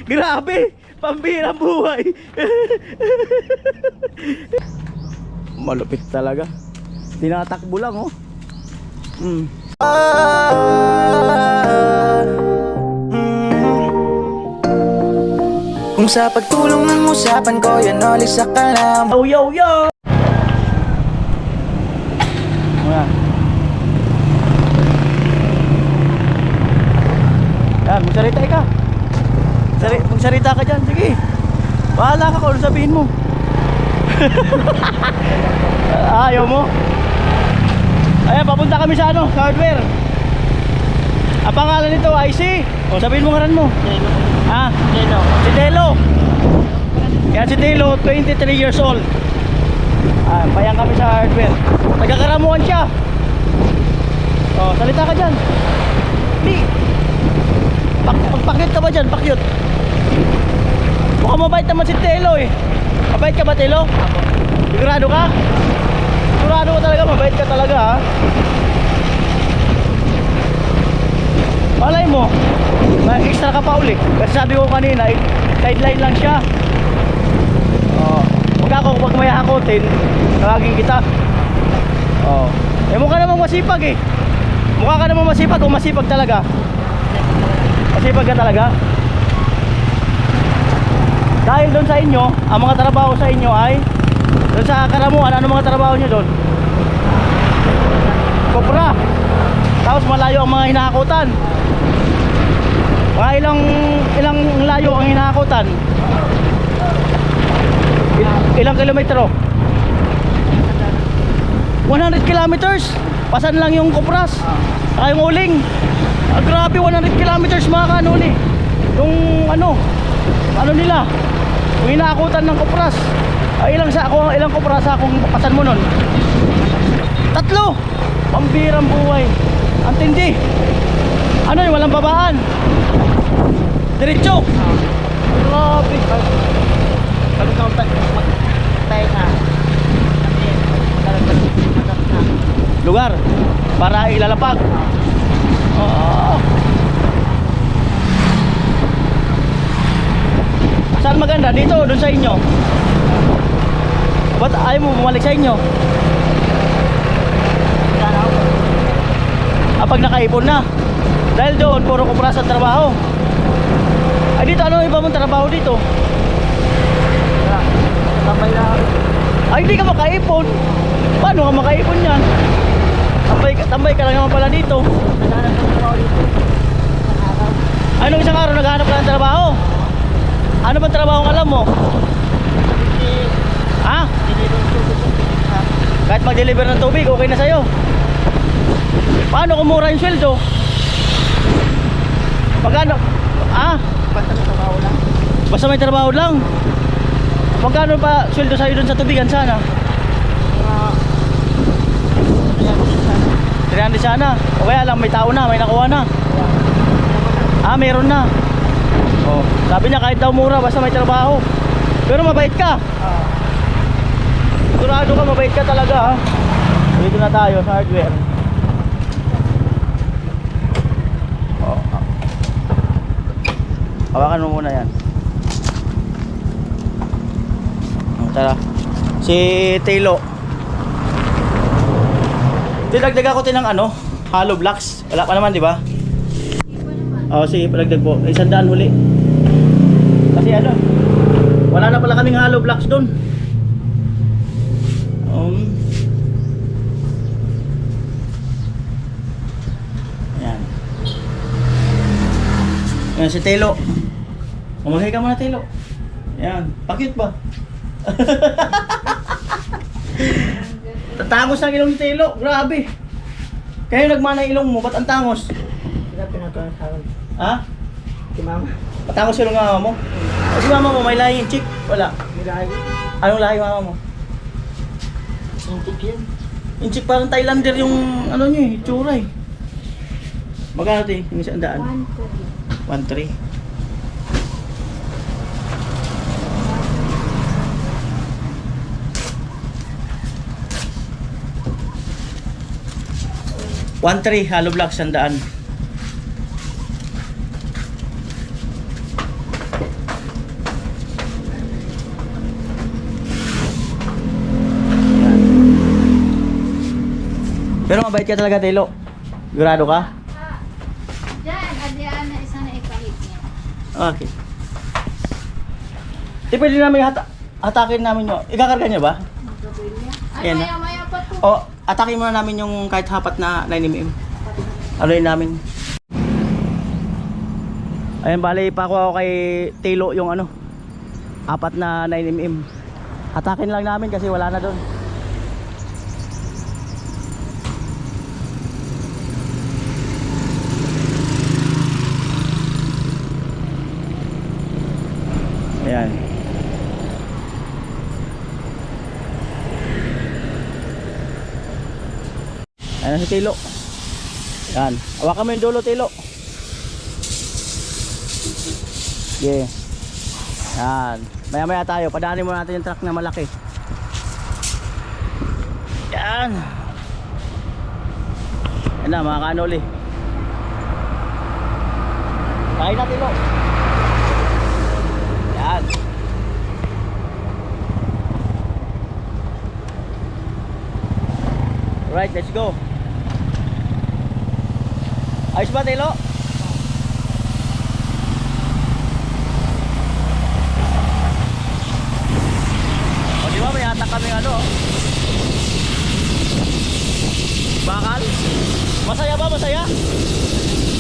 Grabe, pambirang buhay. Malupit talaga. Tinatakbo lang oh. Kung sa pagtulong ng usapan ko, yan olis sa kalam. Yo yo yo. Muna. Yan, magsalita ka. Magsalita ka dyan, sige. Bahala ka kung ano sabihin mo. Ayaw mo. Ayan, papunta kami sa ano, sa hardware. Ang pangalan nito ay si, o sabihin mo ngaran mo. Ha? Si Delo. Yan si Delo, 23 years old. Payang kami sa hardware. Nagkakaramuhan siya. O, salita ka dyan. Di. Pakyut ka ba dyan? Pakyut. Mukhang mabait naman si Delo eh. Mabait ka ba, Delo? Sigurado ka? Sigurado ka talaga, mabait ka talaga ha. Malay mo, may extra ka pa uli. Kasi sabi ko kanina, sideline lang siya. Huwag may hakotin, tawagin kita. Mukha namang masipag eh. Mukha ka namang masipag o masipag talaga? Masipag ka talaga? Dahil doon sa inyo, ang mga trabaho sa inyo ay doon sa karamuan, ano mga trabaho nyo doon? Kopra. Tapos malayo ang mga hinahakutan. Mga ilang layo ang hinahakutan? Ilang kilometro? 100 kilometers. Pasan lang yung kopras. Saka yung uling. Grabe, 100 kilometers mga kanuli. Yung ano nila, yung hinahakutan ng kopras. Ilang kopras akong pasan mo nun? 3. Pambirang buhay. Ang tindi. Ano yung walang babaan? Diretso. Grabe. Pag ikaw tayo na lugar para ilalapag. Saan maganda? Dito o doon sa inyo? Ba't ayaw mo bumalik sa inyo? Pag nakaipon na. Dahil doon puro kupras ang trabaho. Ay dito, ano iba mong trabaho dito? Ay hindi ka makaipon. Paano ka makaipon yan? Tambay ka lang naman pala dito. Anong isang araw naghahanap ka ng trabaho? Ano ba trabaho ang alam mo? Ha? Kahit mag-deliver ng tubig, okay na sa'yo. Paano kumura yung sweldo? Magkano? Basta may trabaho lang. Basta may trabaho lang. Magkano pa sweldo sa'yo dun sa tubigan sana? 300 sana. O kaya lang may tao na, may nakuha na. Meron na. Sabi niya kahit daw mura basta may trabaho. Pero mabait ka. Sigurado ka, mabait ka talaga ha. Dito na tayo sa hardware. Hawakan mo muna yan. Tara. Si Telo. Dinagdag ako ng ano, hollow blocks. Wala pa naman, di ba? Sige, palagdag po. 100 huli. Kasi ano, wala na pala kaming hollow blocks doon. Ayan. Ayan si Telo. Umagay ka muna, Telo. Ayan, pakit ba? Tangos ng ilong ni Telo, grabe. Kaya nagmana ilong mo, ba't ang tangos? Hindi pinatunan sa akin. Ha? Si mama. Patangos ilong ng mama mo? O si mama mo, may lahi yung chick? Wala. May lahi. Anong lahi mama mo? Sintik yun. Yung chick parang Thailander yung ano nyo eh, itsura eh. Magkano ito eh, yung 100? 1.3. 1.3 hollow blocks 100. Pero mabait ka talaga, Telo. Sigurado ka? Diyan, adyan na isa na ipahit niya. Okay. Di pwede namin hatakin namin yun. Ikakarga niya ba? Magkabili niya. Ay, Ayan na. maya-maya pa po. O, atakin muna namin yung kahit hapat na 9mm. Ano yun namin? Ayan, bali pa ako kay Telo yung ano, apat na 9mm. Hatakin lang namin kasi wala na doon. Ayan. Ayan na si Telo. Ayan. Hawakan mo yung dulo, Telo. Yeah. Yan. Maya maya tayo. Padaanin mo natin yung truck na malaki. Yan. Yan na mga kanoli. Kain na, Telo. Yan. Alright, let's go. Ayos ba, Telo? O di ba may hatak kami ano? Bakal? Masaya ba? Masaya?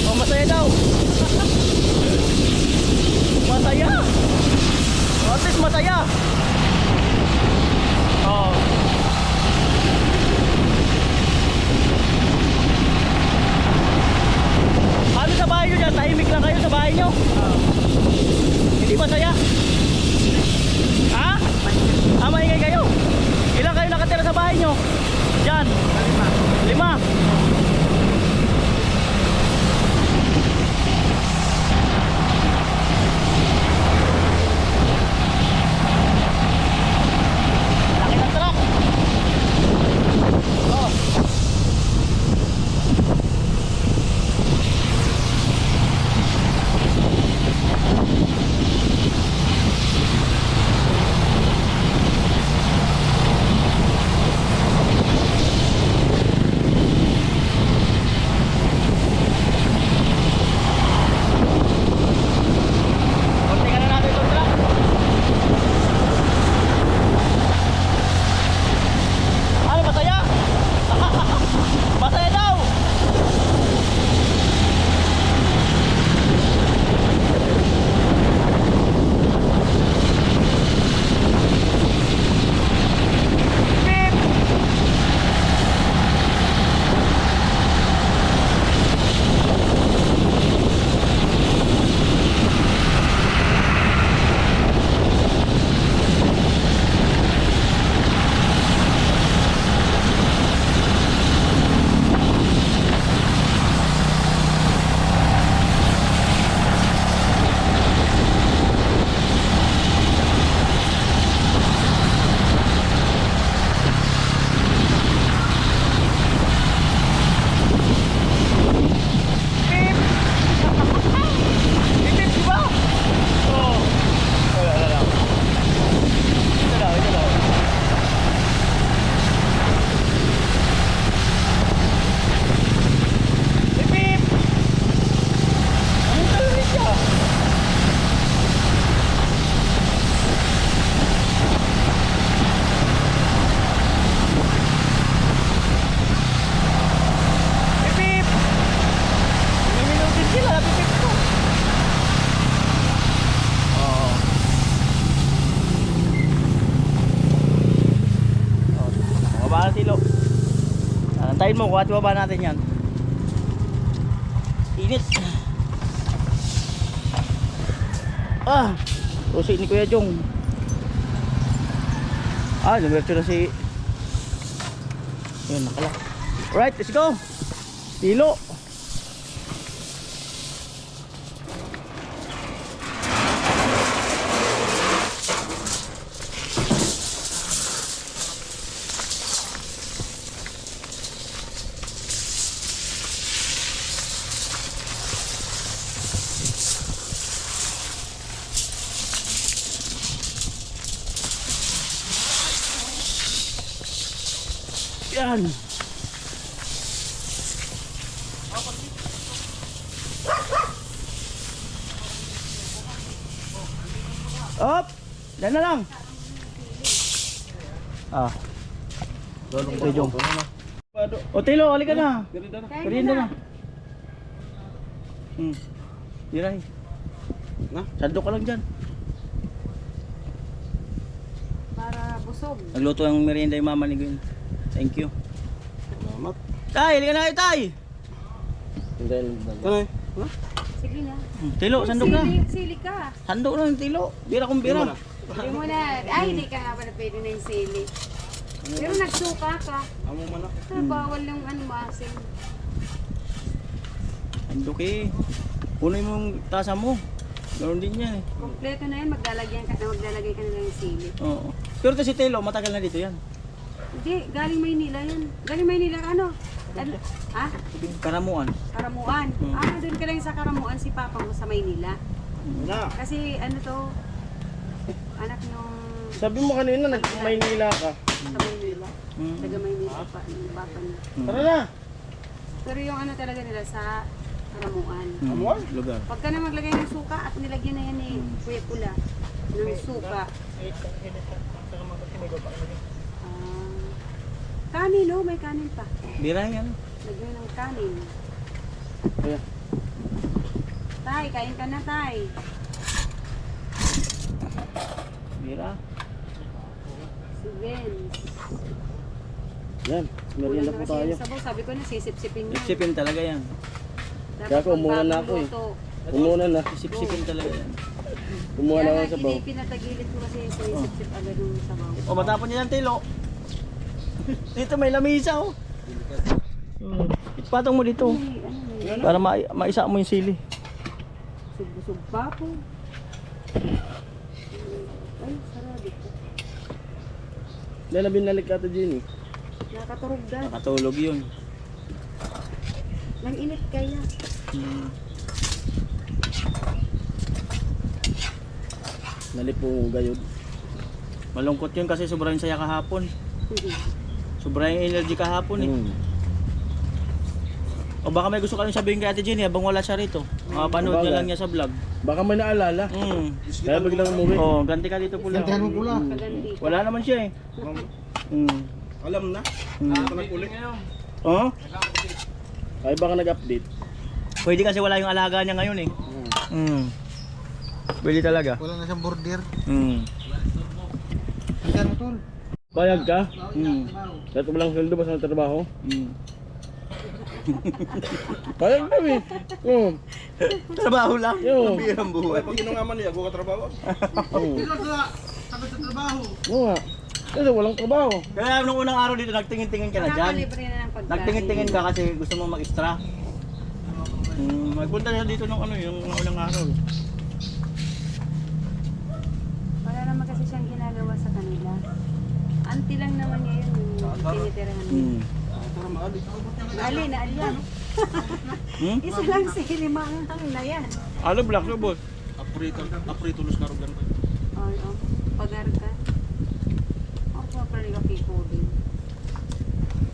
O masaya daw. Masaya. O at least masaya. O. Ano sa bahay nyo dyan? Tahimik lang kayo sa bahay nyo? Hindi masaya? Ha? Ah, maingay kayo? Ilan kayo nakatira sa bahay nyo? Dyan? 5. Laki ng truck. Oh. Kontingan na natin itong truck. Ano, masaya? Masaya daw! Beep! Beep! Beep, di ba? Oo. Wala lang. Ito lang, ito lang. Beep, beep! Ang talit siya. Beep, beep! Minutin sila, beep, beep ko. Oo. Baba na, Telo. Antayin mo, kuha at baba natin yan. Init. Ah, susi ni Kuya Jong. Ah, numerto na si... Yun, nakala. Alright, let's go. Telo. Yan. Op! Yan na lang. Ah. Okay, Jong. O, Tilo, halika na. Merienda na. Diray. Na? Sandok ka lang dyan. Para busog. Nagluto ang merienda yung mama ni Gwen. Thank you. Salamat. Tay, halika na kayo, Tay. Tanay. Sige na. Tilo, sandok na. Sili ka. Sandok na yung Tilo. Bira kong bira. Hindi mo na. Ay, hindi ka nga pala pwede na yung sili. Pero nagsuka ka. Amo man ako. Bawal yung ano masin. Sandok eh. Punoy mo yung tasa mo. Ganoon din yan eh. Kompleto na yan. Maglalagay ka na lang yung sili. Oo. Pero ito si Tilo, matagal na dito yan. Hindi, galing Maynila yan. Galing Maynila ano? Ah? Karamuan. Karamuan. Doon ka lang sa Karamuan si Papa mo sa Maynila. Na. Kasi ano to, anak nung Sabi mo kanina nag-Maynila ka. sa Maynila. Taga Maynila pa, yung Papa niya. Tara na. Pero yung ano talaga nila sa Karamuan. Amuan? Lugar. Pagka na maglagay ng suka at nilagyan na yan ni Kuya Pula ng suka. Kanin no, may kanin pa. Bira yan. Lagyan ng kanin. Kaya. Tay, kain ka na tay. Bira. Si Vince. Yan. Merienda po tayo. Sabaw, sabi ko na sisip-sipin niya. Sipsipin talaga yan. Kaya ako, umuha na ako eh. Umuha na. Sipsipin talaga yan. Kumuha na ako sa baw. Hindi pinatagilid ko kasi sisip-sip agad yung sabaw. O, matapon niya ng Tilo. Dito may lamisa oh. Ipatong mo dito. Ay, ano na yun? Para maisa mo yung sili. Busog pa po. Ay, sarado po. Dahil na binalik ka ito, Jenny. Nakaturog dad. Nakatulog yun. Nang init kaya. Nalipong gayod. Malungkot yun kasi sobrang saya kahapon. Sobrang energy kahapon eh. O baka may gusto ka rin sabihin kay Ate Jenny habang wala siya rito. Panood na lang niya sa vlog. Baka may naalala. Kaya biglang umuwi. Oh, ganti ka dito pula. Gantihan mo pula. Kaganti. Wala naman siya eh. Alam na. Ako nag-ulit. Oh? Ay baka nag-update. Pwede kasi wala yung alaga niya ngayon eh. Pwede talaga. Wala na siyang border. Ano tol? Bayag ka? Kahit walang sweldo basta nagtrabaho? Bayag na eh. Trabaho lang. Yo. Birang buhay. Pag inungaman niya, ako katrabaho. Sabi sa trabaho. Oo nga. Kasi walang trabaho. Kaya nung unang araw dito nagtingin-tingin ka na dyan. Nakakalibre na ng pagkain. Nagtingin-tingin ka kasi gusto mo mag-extra. Magpunta siya dito nung ano yung unang araw. Wala naman kasi siyang ginagawa sa kanila. Auntie lang naman niya yun yung tinitirahan niya. Ali na alyan. Isa lang si limang na yan. Ano black na boss? Aprito los karugan ko. Oo. Pagarka. Ako pa rin ka din.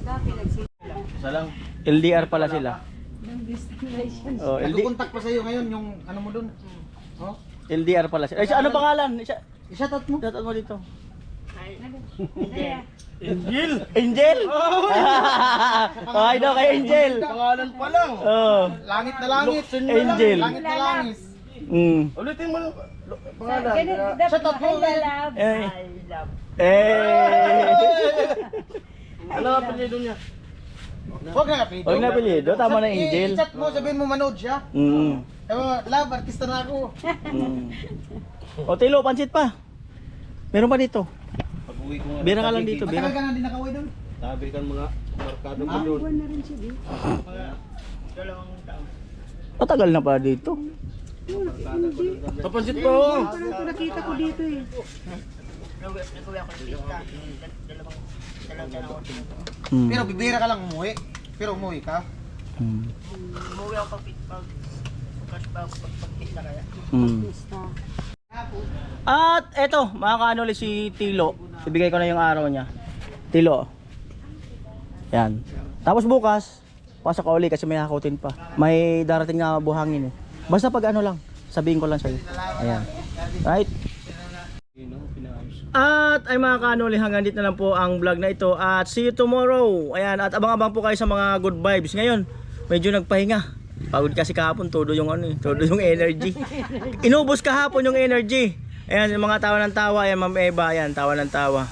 Dati nagsimula. Isa lang. LDR pala sila. Ng destination. Oh, Nagkukontak pa sa'yo ngayon yung ano mo dun. Oh? LDR pala sila. Ay, ano pangalan? Isa-tat mo. Shout out mo dito. Angel! Angel! Ay, daw kay Angel. Pangalan pa lang. Oh. Langit na langit. Angel. Langit na langit. Ulitin mo pangalan. Isa-tat mo. Eh. Eh. Ano ang apelyido niya? Huwag na kapito. Huwag na apelyido, tama na Angel. I-chat mo, sabihin mo manood siya. Love, artista na ako. O Tilo, pansit pa. Meron pa dito. Pag-uwi ko nga. Bira ka lang dito, Matagal bira. ka na din nakaway doon. Sabi kan mga markado ko doon. Buwan na rin siya din. Matagal na pa dito. Kapansit pa oh. Parang ito nakita ko dito eh. Pero bibira ka lang umuwi. Pero umuwi ka. Basta. At eto, makakaano ulit si Tilo. Ibigay ko na yung araw niya. Tilo. Yan. Tapos bukas, pasok ka uli kasi may hakutin pa. May darating na buhangin eh. Basta pag ano lang, sabihin ko lang sa'yo. Ayan. Right? At ay mga kanoli, hanggang dito na lang po ang vlog na ito. At see you tomorrow. Ayan, at abang-abang po kayo sa mga good vibes. Ngayon, medyo nagpahinga. Pagod kasi kahapon, todo yung todo yung energy. Inubos kahapon yung energy. Ayan, yung mga tawa ng tawa, ayan Ma'am Eva, ayan, tawa ng tawa.